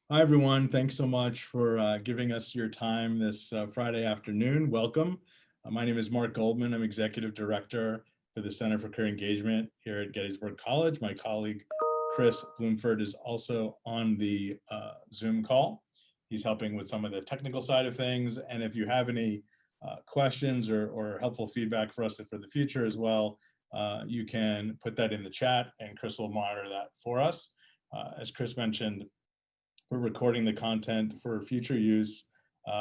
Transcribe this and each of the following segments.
Hi, everyone. Thanks so much for giving us your time this Friday afternoon. Welcome. My name is Mark Goldman. I'm Executive Director for the Center for Career Engagement here at Gettysburg College. My colleague, Chris Bloomford, is also on the Zoom call. He's helping with some of the technical side of things. And if you have any questions or helpful feedback for us for the future as well, you can put that in the chat and Chris will monitor that for us. As Chris mentioned, we're recording the content for future use,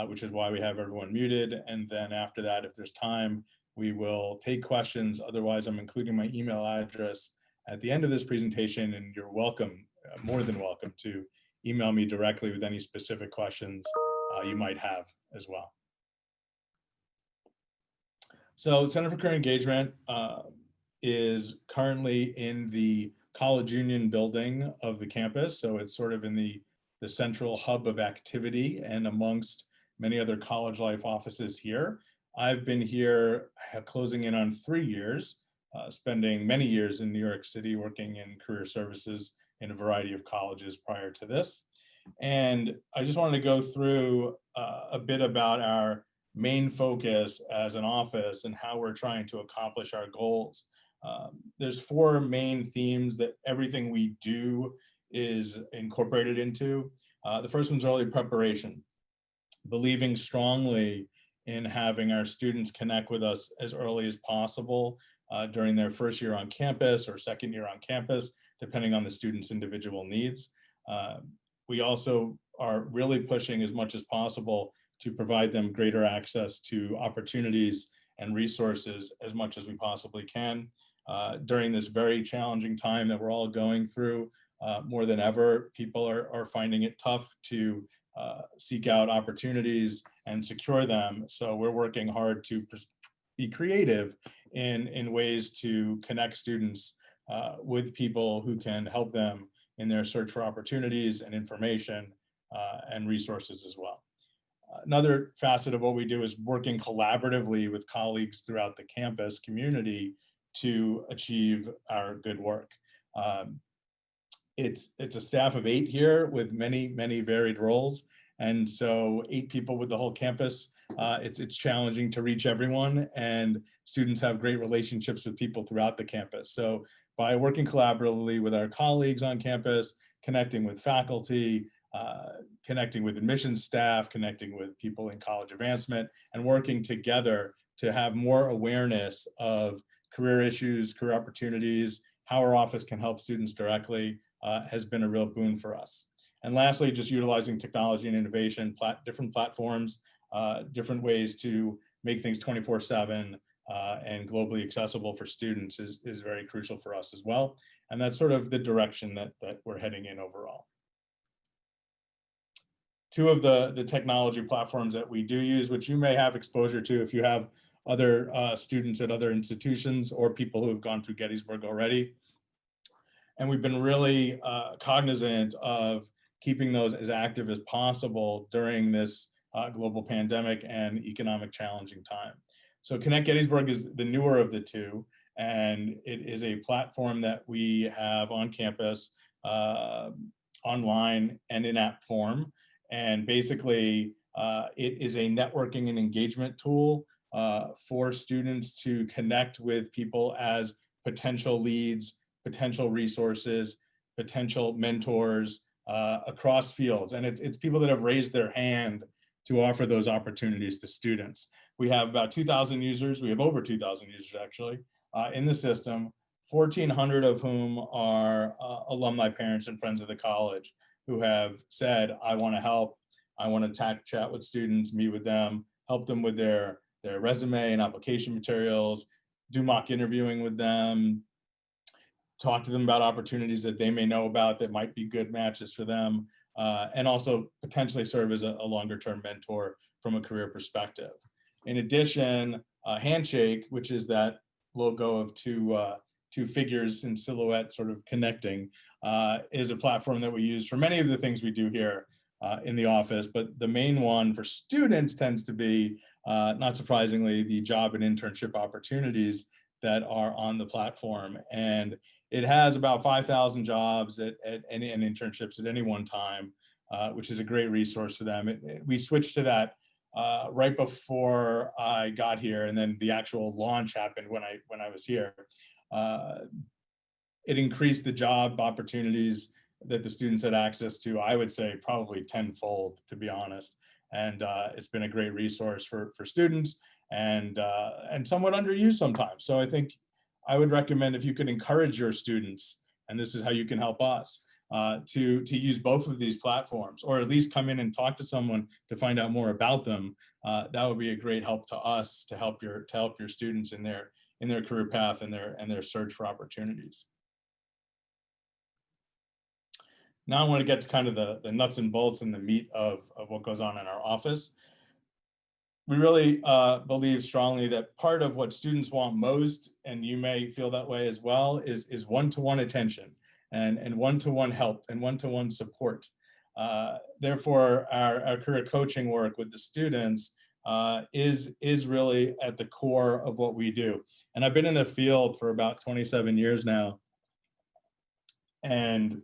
which is why we have everyone muted. And then after that, if there's time, we will take questions. Otherwise, I'm including my email address at the end of this presentation, and you're welcome, more than welcome, to email me directly with any specific questions you might have as well. So Center for Career Engagement is currently in the College Union building of the campus. So it's sort of in the central hub of activity and amongst many other college life offices here. I've been here closing in on 3 years, spending many years in New York City working in career services in a variety of colleges prior to this. And I just wanted to go through a bit about our main focus as an office and how we're trying to accomplish our goals. There's 4 main themes that everything we do is incorporated into. The first one's early preparation, believing strongly in having our students connect with us as early as possible during their first year on campus or second year on campus, depending on the student's individual needs. We also are really pushing as much as possible to provide them greater access to opportunities and resources as much as we possibly can. During this very challenging time that we're all going through, more than ever, people are finding it tough to seek out opportunities and secure them. So we're working hard to be creative in ways to connect students with people who can help them in their search for opportunities and information and resources as well. Another facet of what we do is working collaboratively with colleagues throughout the campus community to achieve our good work. It's a staff of 8 here with many varied roles. And so 8 people with the whole campus, it's challenging to reach everyone, and students have great relationships with people throughout the campus. So by working collaboratively with our colleagues on campus, connecting with faculty, connecting with admissions staff, connecting with people in college advancement, and working together to have more awareness of career issues, career opportunities, how our office can help students directly has been a real boon for us. And lastly, just utilizing technology and innovation, different platforms, different ways to make things 24/7 and globally accessible for students is very crucial for us as well. And that's sort of the direction that we're heading in overall. 2 of the technology platforms that we do use, which you may have exposure to if you have other students at other institutions or people who have gone through Gettysburg already. And we've been really cognizant of keeping those as active as possible during this global pandemic and economic challenging time. So Connect Gettysburg is the newer of the 2, and it is a platform that we have on campus, online and in app form. And basically, it is a networking and engagement tool for students to connect with people as potential leads, potential resources, potential mentors across fields. And it's people that have raised their hand to offer those opportunities to students. We have about 2,000 users. We have over 2,000 users actually in the system, 1,400 of whom are alumni, parents, and friends of the college who have said, I want to help. I want to chat with students, meet with them, help them with their resume and application materials, do mock interviewing with them, talk to them about opportunities that they may know about that might be good matches for them, and also potentially serve as a longer-term mentor from a career perspective. In addition, Handshake, which is that logo of two figures in silhouette sort of connecting, is a platform that we use for many of the things we do here in the office, but the main one for students tends to be, not surprisingly, the job and internship opportunities that are on the platform. And it has about 5,000 jobs and internships at any one time. which is a great resource for them. We switched to that right before I got here, and then the actual launch happened when I was here. It increased the job opportunities that the students had access to, I would say probably tenfold, to be honest. And it's been a great resource for students, and somewhat underused sometimes. So I think I would recommend, if you could encourage your students, and this is how you can help us, to use both of these platforms, or at least come in and talk to someone to find out more about them. That would be a great help to us, to help your students in their career path and their search for opportunities. Now I want to get to kind of the nuts and bolts and the meat of what goes on in our office. We really believe strongly that part of what students want most, and you may feel that way as well, is one-to-one attention and one-to-one help and one-to-one support. Therefore, our career coaching work with the students is really at the core of what we do. And I've been in the field for about 27 years now, and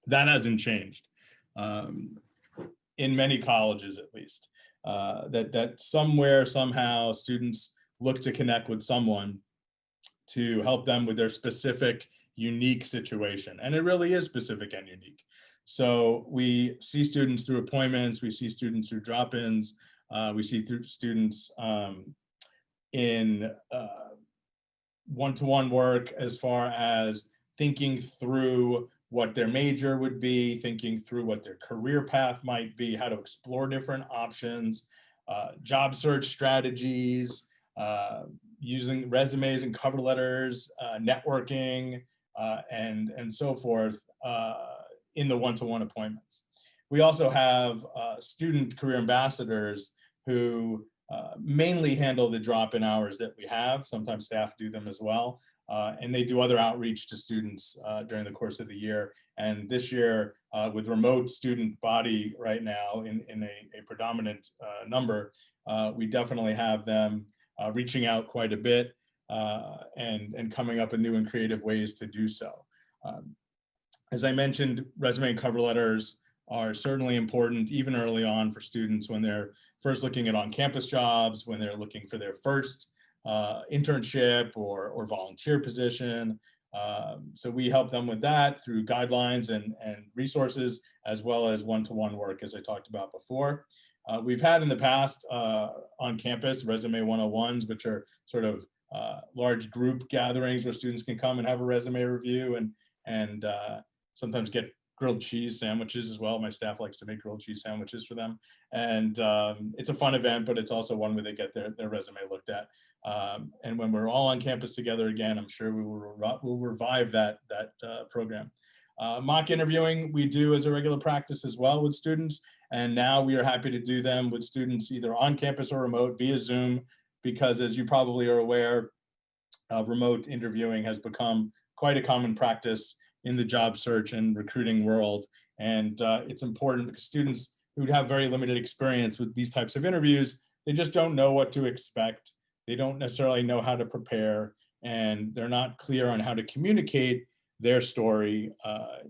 that hasn't changed, in many colleges at least. That somewhere, somehow, students look to connect with someone to help them with their specific, unique situation. And it really is specific and unique. So we see students through appointments, we see students through drop-ins, we see students in one-to-one work, as far as thinking through what their major would be, thinking through what their career path might be, how to explore different options, job search strategies, using resumes and cover letters, networking, and so forth in the one-to-one appointments. We also have student career ambassadors who mainly handle the drop-in hours that we have. Sometimes staff do them as well. And they do other outreach to students during the course of the year. And this year, with remote student body right now in a predominant number, we definitely have them reaching out quite a bit and coming up with new and creative ways to do so. As I mentioned, resume and cover letters are certainly important, even early on, for students when they're first looking at on-campus jobs, when they're looking for their first internship or volunteer position. So we help them with that through guidelines and resources, as well as one-to-one work, as I talked about before. We've had in the past on campus resume 101s, which are sort of large group gatherings where students can come and have a resume review and sometimes get grilled cheese sandwiches as well. My staff likes to make grilled cheese sandwiches for them. And it's a fun event, but it's also one where they get their resume looked at. And when we're all on campus together again, I'm sure we'll revive that program. Mock interviewing we do as a regular practice as well with students. And now we are happy to do them with students either on campus or remote via Zoom, because as you probably are aware, remote interviewing has become quite a common practice in the job search and recruiting world. And it's important because students who have very limited experience with these types of interviews, they just don't know what to expect. They don't necessarily know how to prepare, and they're not clear on how to communicate their story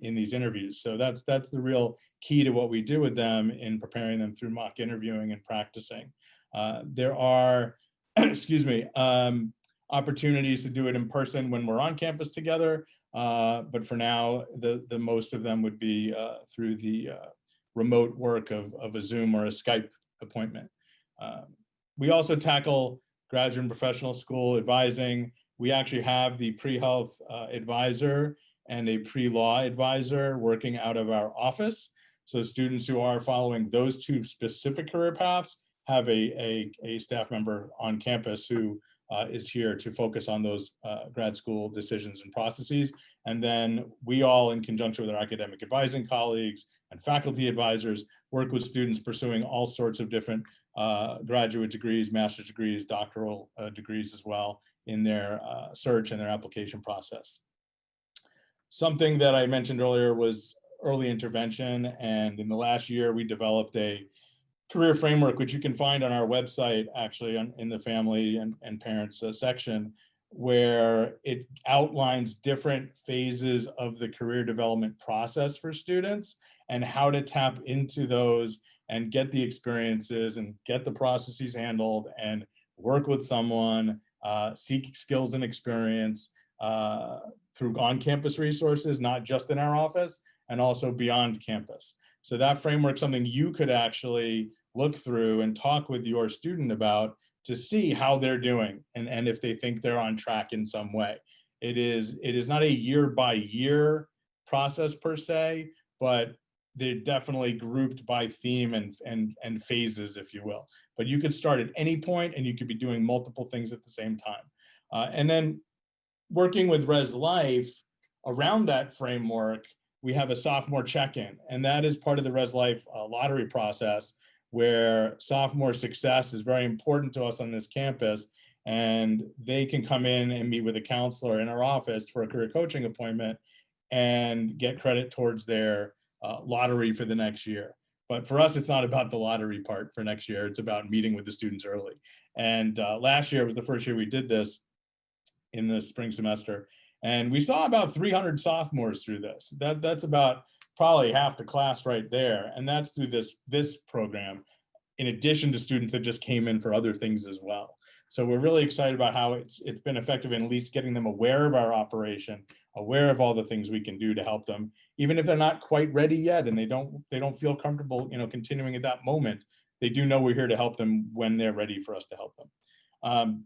in these interviews. So that's the real key to what we do with them in preparing them through mock interviewing and practicing. There are, excuse me, opportunities to do it in person when we're on campus together. But for now, the most of them would be through the remote work of a Zoom or a Skype appointment. We also tackle graduate and professional school advising. We actually have the pre-health advisor and a pre-law advisor working out of our office. So students who are following those two specific career paths have a staff member on campus who is here to focus on those grad school decisions and processes. And then we all, in conjunction with our academic advising colleagues and faculty advisors, work with students pursuing all sorts of different graduate degrees, master's degrees, doctoral degrees as well in their search and their application process. Something that I mentioned earlier was early intervention. And in the last year, we developed a career framework, which you can find on our website, actually, in the family and parents section, where it outlines different phases of the career development process for students and how to tap into those and get the experiences and get the processes handled and work with someone, seek skills and experience through on-campus resources, not just in our office, and also beyond campus. So that framework is something you could actually look through and talk with your student about to see how they're doing and if they think they're on track in some way. It is not a year by year process per se, but they're definitely grouped by theme and phases, if you will. But you could start at any point and you could be doing multiple things at the same time. And then working with Res Life around that framework, we have a sophomore check-in, and that is part of the Res Life lottery process, where sophomore success is very important to us on this campus, and they can come in and meet with a counselor in our office for a career coaching appointment and get credit towards their lottery for the next year. But for us, it's not about the lottery part for next year. It's about meeting with the students early. And last year was the first year we did this in the spring semester. And we saw about 300 sophomores through this. That's about probably half the class right there. And that's through this program, in addition to students that just came in for other things as well. So we're really excited about how it's been effective in at least getting them aware of our operation, aware of all the things we can do to help them, even if they're not quite ready yet and they don't feel comfortable, continuing at that moment. They do know we're here to help them when they're ready for us to help them.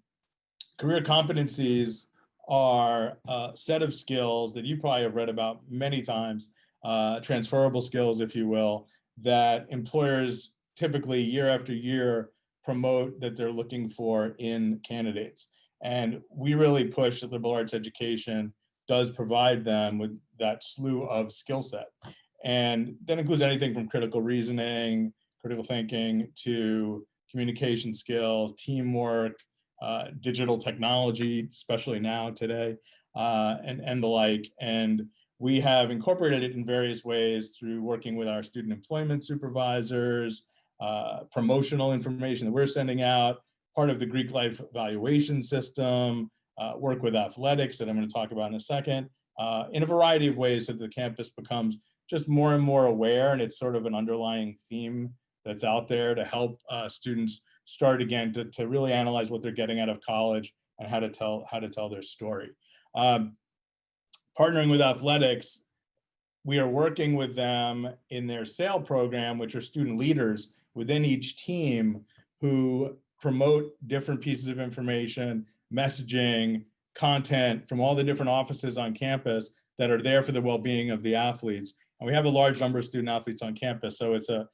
Career competencies are a set of skills that you probably have read about many times, transferable skills, if you will, that employers typically year after year promote that they're looking for in candidates. And we really push that liberal arts education does provide them with that slew of skill set. And that includes anything from critical reasoning, critical thinking, to communication skills, teamwork, digital technology, especially now today, and the like. And we have incorporated it in various ways through working with our student employment supervisors, promotional information that we're sending out, part of the Greek life evaluation system, work with athletics that I'm going to talk about in a second, in a variety of ways so that the campus becomes just more and more aware, and it's sort of an underlying theme that's out there to help students start again to really analyze what they're getting out of college and how to tell their story. Partnering with athletics, we are working with them in their SAIL program, which are student leaders within each team who promote different pieces of information, messaging, content from all the different offices on campus that are there for the well-being of the athletes. And we have a large number of student athletes on campus, so it's a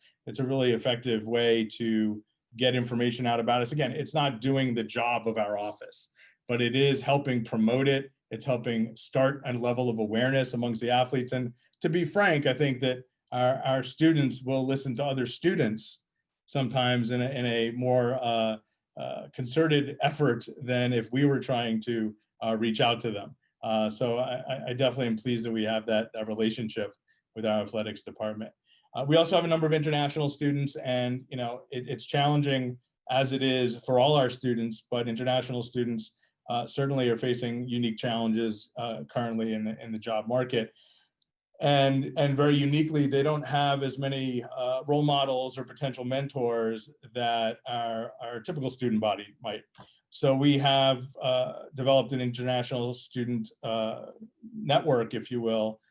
really effective way to get information out about us. Again, it's not doing the job of our office, but it is helping promote it. It's helping start a level of awareness amongst the athletes. And to be frank, I think that our students will listen to other students sometimes in a more concerted effort than if we were trying to reach out to them. So I definitely am pleased that we have that relationship with our athletics department. We also have a number of international students, and it's challenging as it is for all our students, but international students certainly are facing unique challenges currently in the job market. And very uniquely, they don't have as many role models or potential mentors that our typical student body might. So we have developed an international student network, if you will,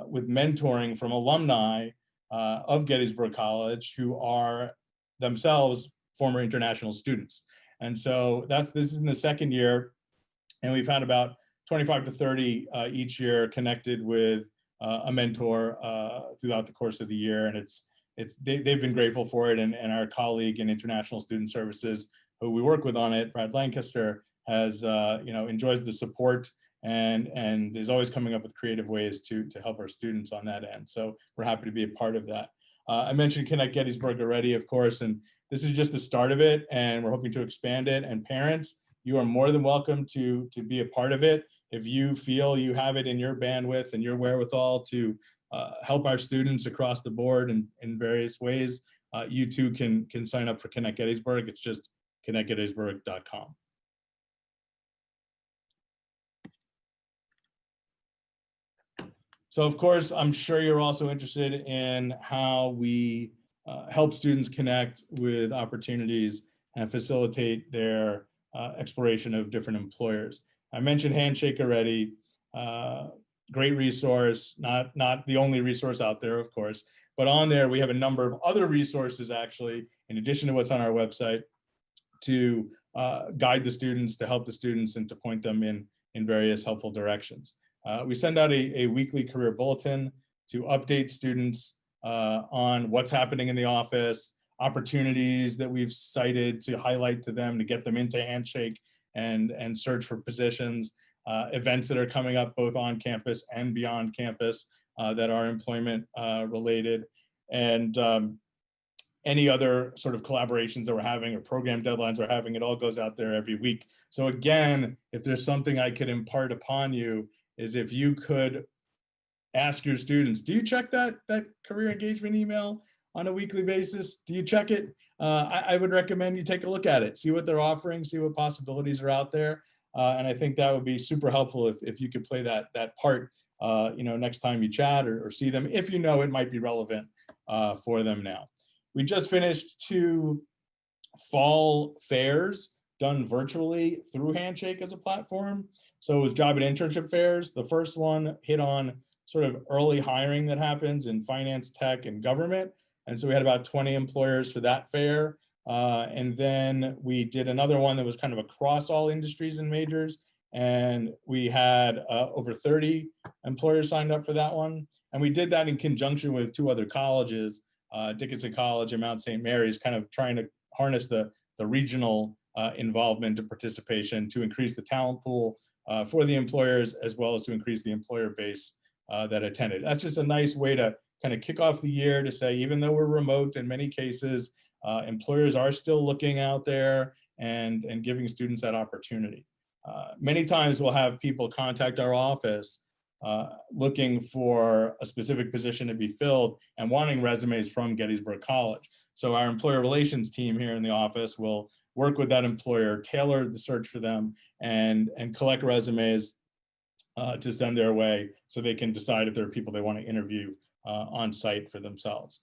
with mentoring from alumni of Gettysburg College who are themselves former international students. And so this is in the second year, and we've had about 25 to 30 each year connected with a mentor throughout the course of the year. And they've been grateful for it. And our colleague in International Student Services, who we work with on it, Brad Lancaster, has enjoys the support and is always coming up with creative ways to help our students on that end. So we're happy to be a part of that. I mentioned Connect Gettysburg already, of course, and this is just the start of it, and we're hoping to expand it. And parents, you are more than welcome to be a part of it. If you feel you have it in your bandwidth and your wherewithal to help our students across the board in various ways, you too can sign up for Connect Gettysburg. It's just connectgettysburg.com. So of course, I'm sure you're also interested in how we help students connect with opportunities and facilitate their exploration of different employers. I mentioned Handshake already. Great resource, not the only resource out there, of course, but on there we have a number of other resources actually, in addition to what's on our website, to guide the students, to help the students, and to point them in various helpful directions. We send out a weekly career bulletin to update students on what's happening in the office, opportunities that we've cited to highlight to them to get them into Handshake and search for positions, events that are coming up both on campus and beyond campus that are employment related, and any other sort of collaborations that we're having or program deadlines we're having. It all goes out there every week. So again, if there's something I could impart upon you, is if you could ask your students, do you check that career engagement email on a weekly basis? Do you check it? I would recommend you take a look at it, see what they're offering, see what possibilities are out there. And I think that would be super helpful if you could play that part, next time you chat or see them, if you know it might be relevant for them now. We just finished 2 fall fairs done virtually through Handshake as a platform. So it was job and internship fairs. The first one hit on sort of early hiring that happens in finance, tech, and government. And so we had about 20 employers for that fair. And then we did another one that was kind of across all industries and majors. And we had over 30 employers signed up for that one. And we did that in conjunction with 2 other colleges, Dickinson College and Mount St. Mary's, kind of trying to harness the regional involvement and participation to increase the talent pool for the employers, as well as to increase the employer base that attended. That's just a nice way to kind of kick off the year to say, even though we're remote in many cases, employers are still looking out there and giving students that opportunity. Many times we'll have people contact our office looking for a specific position to be filled and wanting resumes from Gettysburg College. So our employer relations team here in the office will work with that employer, tailor the search for them, and collect resumes to send their way so they can decide if there are people they want to interview on site for themselves.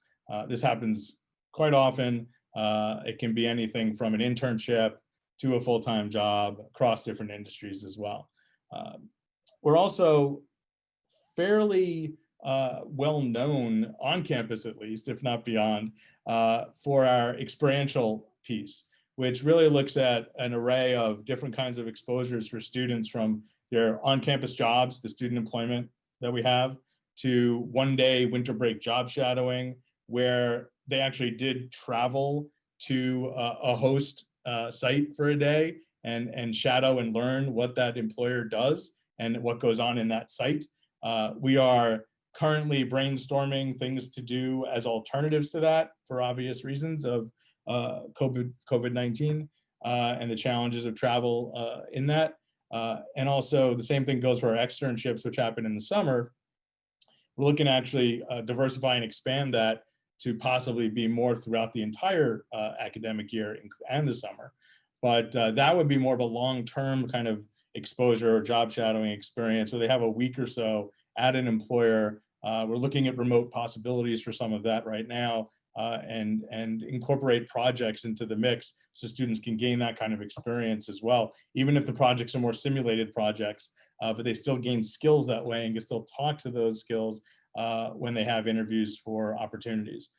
This happens quite often. It can be anything from an internship to a full-time job across different industries as well. We're also fairly well known on campus, at least, if not beyond, for our experiential piece, which really looks at an array of different kinds of exposures for students, from their on-campus jobs, the student employment that we have, to one-day winter break job shadowing, where they actually did travel to a host site for a day and shadow and learn what that employer does and what goes on in that site. We are currently brainstorming things to do as alternatives to that, for obvious reasons of COVID-19 and the challenges of travel in that. And also the same thing goes for our externships, which happen in the summer. We're looking to actually diversify and expand that to possibly be more throughout the entire academic year and the summer. But that would be more of a long-term kind of exposure or job shadowing experience, where they have a week or so at an employer. We're looking at remote possibilities for some of that right now, and incorporate projects into the mix so students can gain that kind of experience as well, even if the projects are more simulated projects, but they still gain skills that way and can still talk to those skills when they have interviews for opportunities.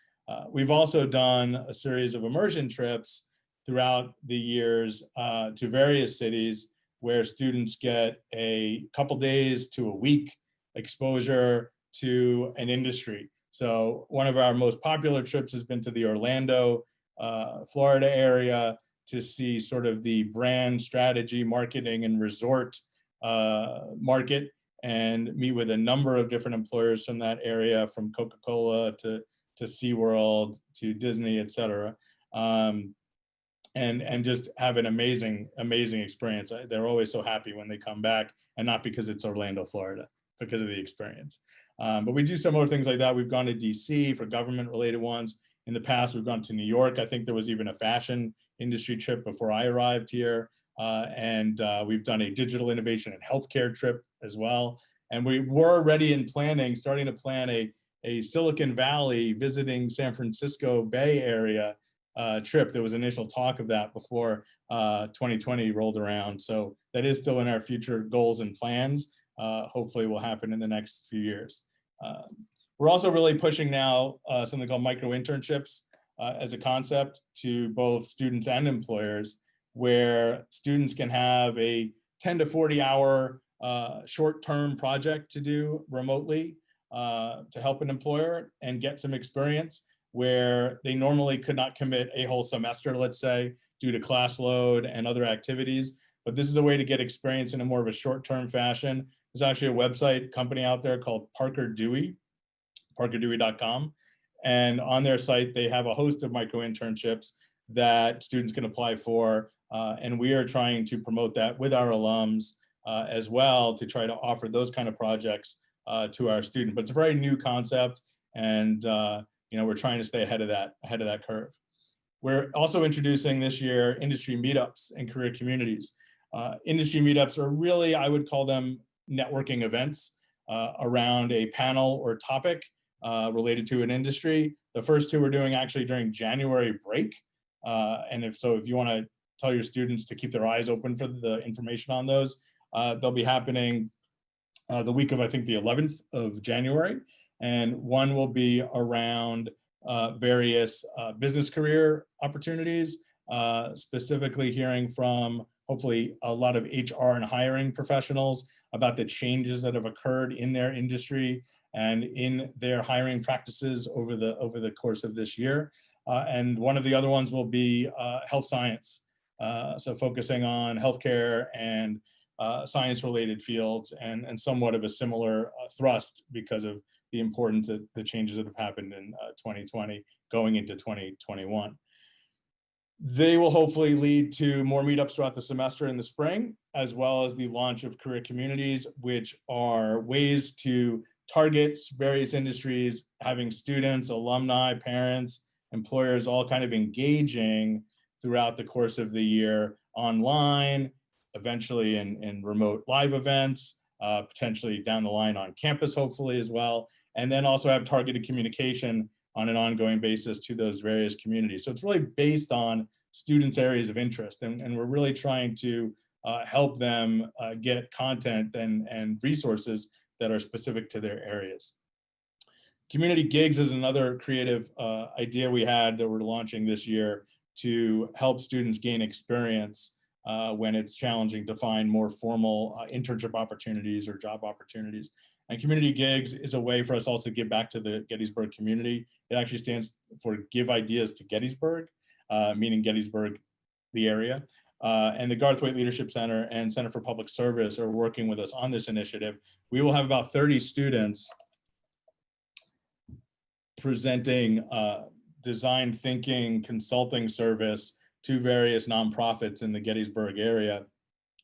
We've also done a series of immersion trips throughout the years to various cities, where students get a couple days to a week exposure to an industry. So one of our most popular trips has been to the Orlando, Florida area to see sort of the brand strategy, marketing, and resort market, and meet with a number of different employers from that area, from Coca-Cola to SeaWorld to Disney, et cetera. And just have an amazing experience. They're always so happy when they come back, and not because it's Orlando, Florida, because of the experience. But we do similar things like that. We've gone to DC for government related ones. In the past, we've gone to New York. I think there was even a fashion industry trip before I arrived here. And we've done a digital innovation and healthcare trip as well. And we were already starting to plan a Silicon Valley visiting San Francisco Bay Area trip. There was initial talk of that before 2020 rolled around. So that is still in our future goals and plans. Hopefully will happen in the next few years. We're also really pushing now something called micro internships as a concept to both students and employers, where students can have a 10 to 40 hour short-term project to do remotely to help an employer and get some experience where they normally could not commit a whole semester, let's say, due to class load and other activities. But this is a way to get experience in a more of a short-term fashion. There's actually a website company out there called Parker Dewey, parkerdewey.com. And on their site, they have a host of micro internships that students can apply for. And we are trying to promote that with our alums as well to try to offer those kind of projects to our students. But it's a very new concept, and we're trying to stay ahead of that curve. We're also introducing this year industry meetups and career communities. Industry meetups are really, I would call them networking events around a panel or topic related to an industry. The first two we're doing actually during January break. And if you want to tell your students to keep their eyes open for the information on those, they'll be happening the week of, I think, the 11th of January. And one will be around various business career opportunities, specifically hearing from hopefully a lot of HR and hiring professionals about the changes that have occurred in their industry and in their hiring practices over the course of this year. And one of the other ones will be health science. So focusing on healthcare and science-related fields, and somewhat of a similar thrust because of the importance of the changes that have happened in 2020 going into 2021. They will hopefully lead to more meetups throughout the semester in the spring, as well as the launch of career communities, which are ways to target various industries, having students, alumni, parents, employers all kind of engaging throughout the course of the year online, eventually in remote live events, potentially down the line on campus, hopefully as well, and then also have targeted communication on an ongoing basis to those various communities. So it's really based on students' areas of interest, and we're really trying to help them get content and resources that are specific to their areas. Community gigs is another creative idea we had that we're launching this year to help students gain experience when it's challenging to find more formal internship opportunities or job opportunities. And community gigs is a way for us also to give back to the Gettysburg community. It actually stands for Give Ideas to Gettysburg, meaning Gettysburg, the area. And the Garthwaite Leadership Center and Center for Public Service are working with us on this initiative. We will have about 30 students presenting design thinking consulting service to various nonprofits in the Gettysburg area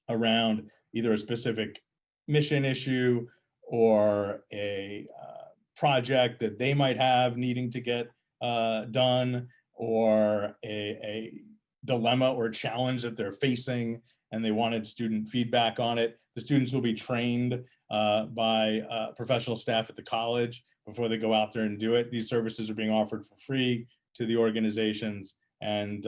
around either a specific mission issue or a project that they might have needing to get done, or a dilemma or challenge that they're facing and they wanted student feedback on it. The students will be trained by professional staff at the college before they go out there and do it. These services are being offered for free to the organizations, and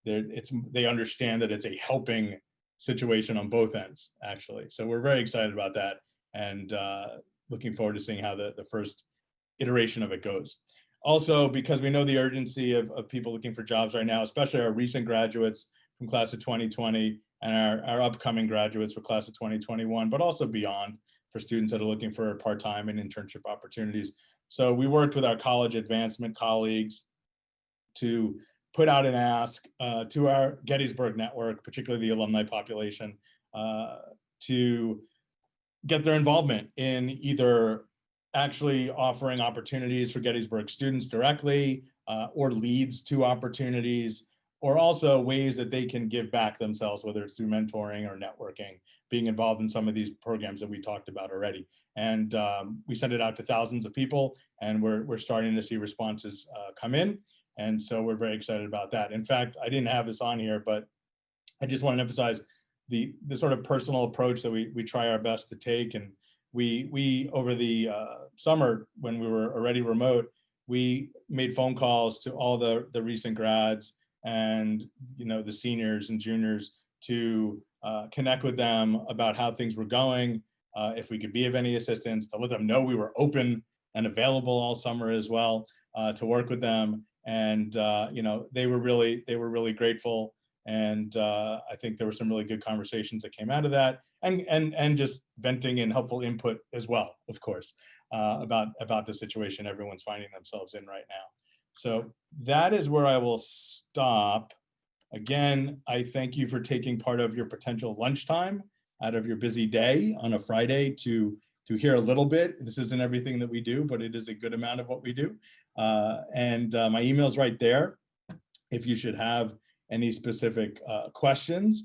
they understand that it's a helping situation on both ends, actually. So we're very excited about that, and looking forward to seeing how the first iteration of it goes. Also, because we know the urgency of people looking for jobs right now, especially our recent graduates from class of 2020 and our upcoming graduates for class of 2021, but also beyond for students that are looking for part-time and internship opportunities. So we worked with our college advancement colleagues to put out an ask to our Gettysburg network, particularly the alumni population, to get their involvement in either actually offering opportunities for Gettysburg students directly, or leads to opportunities, or also ways that they can give back themselves, whether it's through mentoring or networking, being involved in some of these programs that we talked about already. And we sent it out to thousands of people, and we're starting to see responses come in. And so we're very excited about that. In fact, I didn't have this on here, but I just want to emphasize the sort of personal approach that we try our best to take. And we over the summer, when we were already remote, we made phone calls to all the recent grads and, the seniors and juniors to connect with them about how things were going, if we could be of any assistance, to let them know we were open and available all summer as well, to work with them. And they were really grateful. And I think there were some really good conversations that came out of that, and just venting and helpful input as well, of course, about the situation everyone's finding themselves in right now. So that is where I will stop. Again, I thank you for taking part of your potential lunchtime out of your busy day on a Friday to hear a little bit. This isn't everything that we do, but it is a good amount of what we do. And my email's right there if you should have any specific questions.